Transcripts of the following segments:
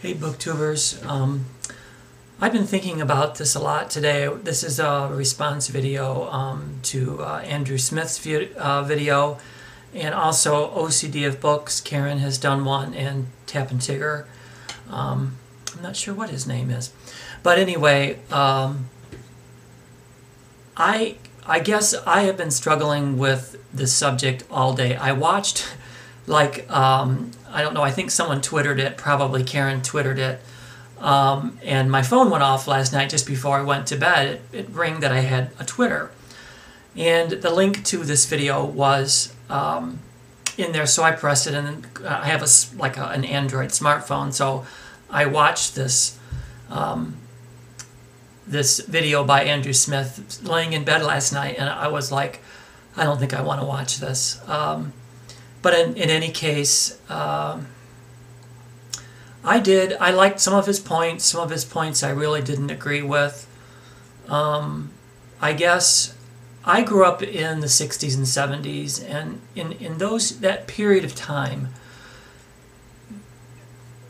Hey booktubers, I've been thinking about this a lot today. This is a response video to Andrew Smith's video, and also OCD of Books. Karen has done one, and Tappentigger. I'm not sure what his name is, but anyway, I guess I have been struggling with this subject all day. I watched I don't know, I think someone Twittered it, probably Karen Twittered it, and my phone went off last night just before I went to bed. It rang that I had a Twitter, and the link to this video was in there, so I pressed it, and I have an Android smartphone, so I watched this this video by Andrew Smith laying in bed last night, and I was like, I don't think I want to watch this. But in any case, I liked some of his points. Some of his points I really didn't agree with. I guess I grew up in the 60s and 70s, and in that period of time,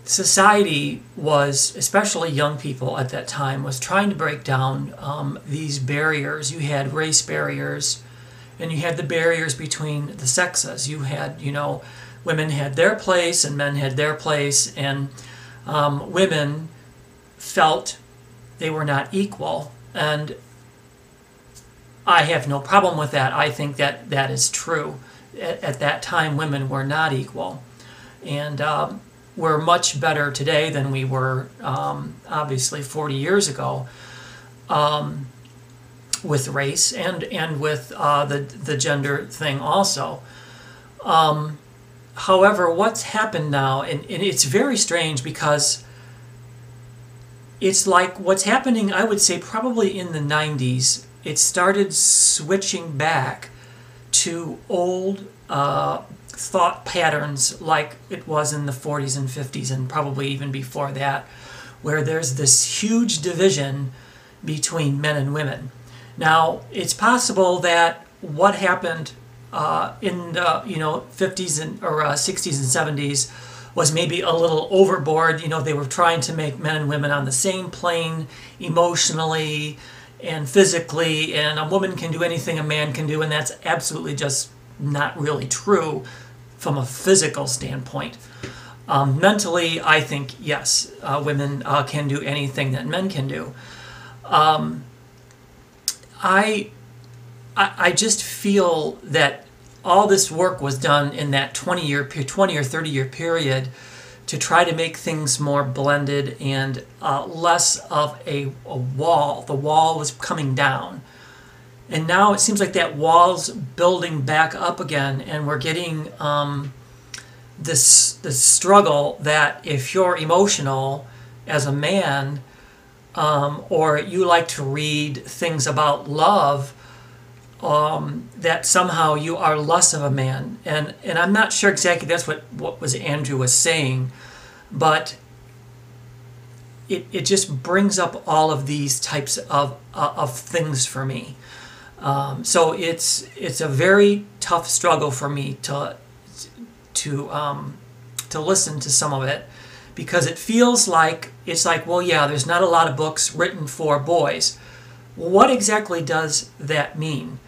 society was, especially young people at that time, was trying to break down these barriers. You had race barriers, and you had the barriers between the sexes. You had, women had their place and men had their place, and women felt they were not equal. And I have no problem with that. I think that that is true. At that time, women were not equal. And we're much better today than we were, obviously, 40 years ago. With race and with the gender thing also. However, what's happened now, and it's very strange because it's like what's happening, I would say probably in the 90s, it started switching back to old thought patterns like it was in the 40s and 50s and probably even before that, where there's this huge division between men and women. Now, it's possible that what happened in the 50s or 60s and 70s was maybe a little overboard. They were trying to make men and women on the same plane emotionally and physically, and a woman can do anything a man can do, and that's absolutely just not really true from a physical standpoint. Mentally, I think, yes, women can do anything that men can do. I just feel that all this work was done in that 20 or 30 year period to try to make things more blended and less of a wall. The wall was coming down. And now it seems like that wall's building back up again, and we're getting this struggle that if you're emotional as a man, or you like to read things about love, that somehow you are less of a man. And I'm not sure exactly that's what was Andrew was saying, but it just brings up all of these types of things for me. So it's a very tough struggle for me to listen to some of it, because it feels like well, yeah, there's not a lot of books written for boys. Well, what exactly does that mean?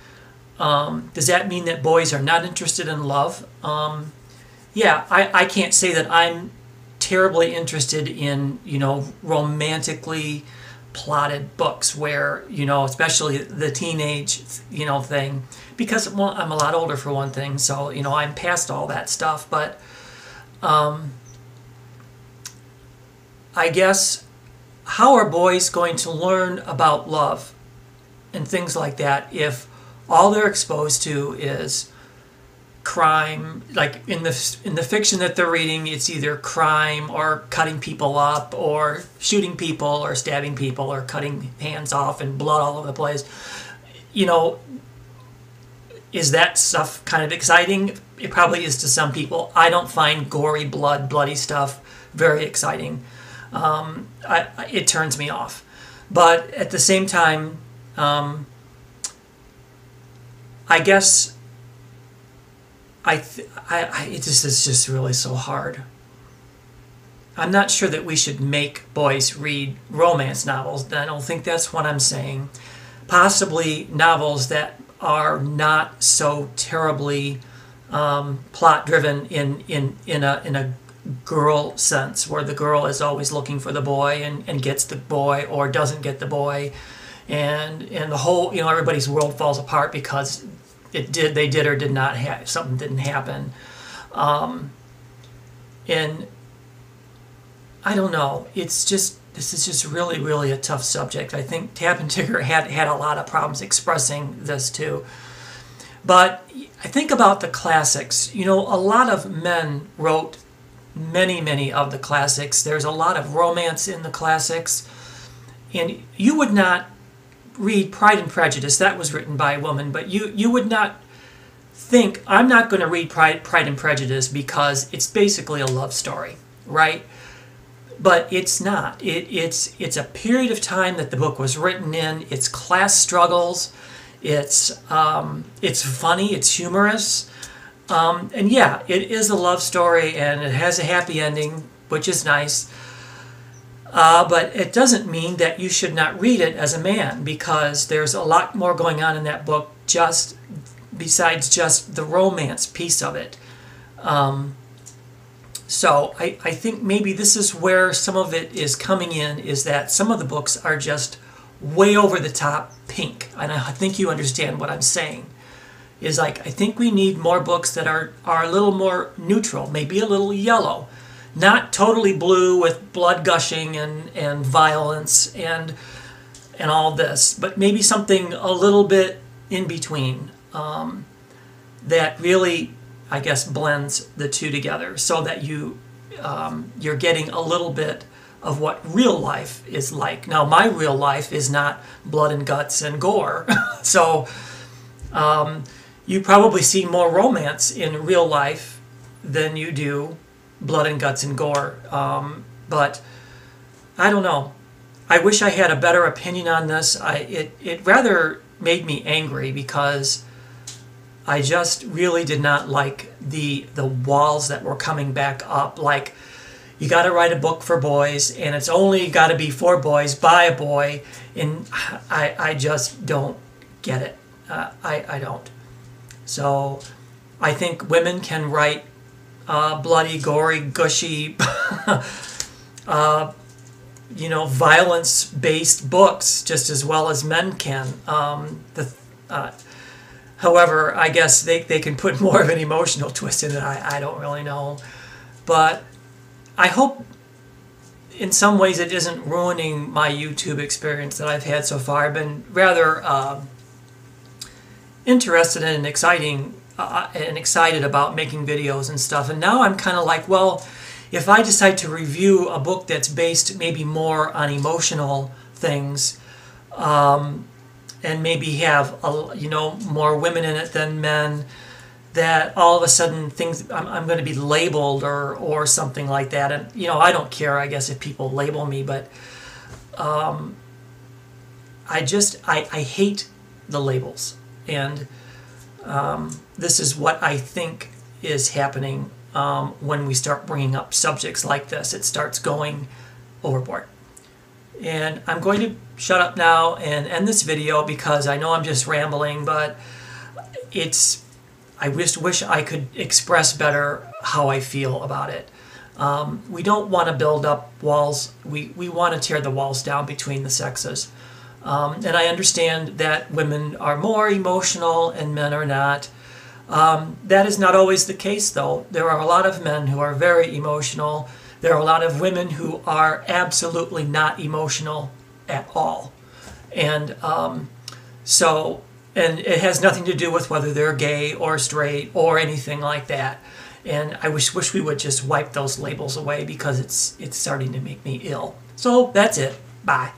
Does that mean that boys are not interested in love? Yeah, I can't say that I'm terribly interested in, romantically plotted books where, especially the teenage, thing, because, well, I'm a lot older for one thing, so, I'm past all that stuff, but I guess, how are boys going to learn about love and things like that if all they're exposed to is crime? Like in the fiction that they're reading, it's either crime or cutting people up or shooting people or stabbing people or cutting hands off and blood all over the place. Is that stuff kind of exciting? It probably is to some people. I don't find gory, bloody stuff very exciting. It turns me off. But at the same time, I guess it just is just really so hard. I'm not sure that we should make boys read romance novels. I don't think that's what I'm saying. Possibly novels that are not so terribly plot driven in a girl sense, where the girl is always looking for the boy and gets the boy or doesn't get the boy, and the whole, you know, everybody's world falls apart because they did or did not have something, didn't happen. And I don't know, this is just really, really a tough subject. I think Tappentigger had a lot of problems expressing this too. But I think about the classics. You know, a lot of men wrote many of the classics. There's a lot of romance in the classics. And you would not read Pride and Prejudice. That was written by a woman. But you would not think, I'm not going to read Pride and Prejudice because it's basically a love story, right? But it's not. It's a period of time that the book was written in. It's class struggles. It's funny. It's humorous. And yeah, it is a love story, and it has a happy ending, which is nice. But it doesn't mean that you should not read it as a man, because there's a lot more going on in that book besides just the romance piece of it. So I think maybe this is where some of it is coming in, is that some of the books are just way over the top pink. And I think you understand what I'm saying. Is like, I think we need more books that are a little more neutral, maybe a little yellow. Not totally blue with blood gushing and violence and all this, but maybe something a little bit in between that really, I guess, blends the two together, so that you're getting a little bit of what real life is like. Now, my real life is not blood and guts and gore, so you probably see more romance in real life than you do blood and guts and gore. But I don't know. I wish I had a better opinion on this. It rather made me angry, because I just really did not like the walls that were coming back up. Like, you got to write a book for boys, and it's only got to be for boys by a boy, and I just don't get it. I don't. So I think women can write bloody, gory, gushy, violence-based books just as well as men can. However, I guess they can put more of an emotional twist in it. I don't really know. But I hope in some ways it isn't ruining my YouTube experience that I've had so far. I've been rather interested and excited about making videos and stuff. And now I'm kind of like, well, if I decide to review a book that's based maybe more on emotional things, and maybe have more women in it than men, that all of a sudden I'm going to be labeled or something like that. And I don't care, I guess, if people label me, but I hate the labels. And this is what I think is happening when we start bringing up subjects like this. It starts going overboard. And I'm going to shut up now and end this video, because I know I'm just rambling, but I wish I could express better how I feel about it. We don't want to build up walls. We want to tear the walls down between the sexes. And I understand that women are more emotional and men are not. That is not always the case, though. There are a lot of men who are very emotional. There are a lot of women who are absolutely not emotional at all. And and it has nothing to do with whether they're gay or straight or anything like that. And I wish we would just wipe those labels away, because it's starting to make me ill. So that's it. Bye.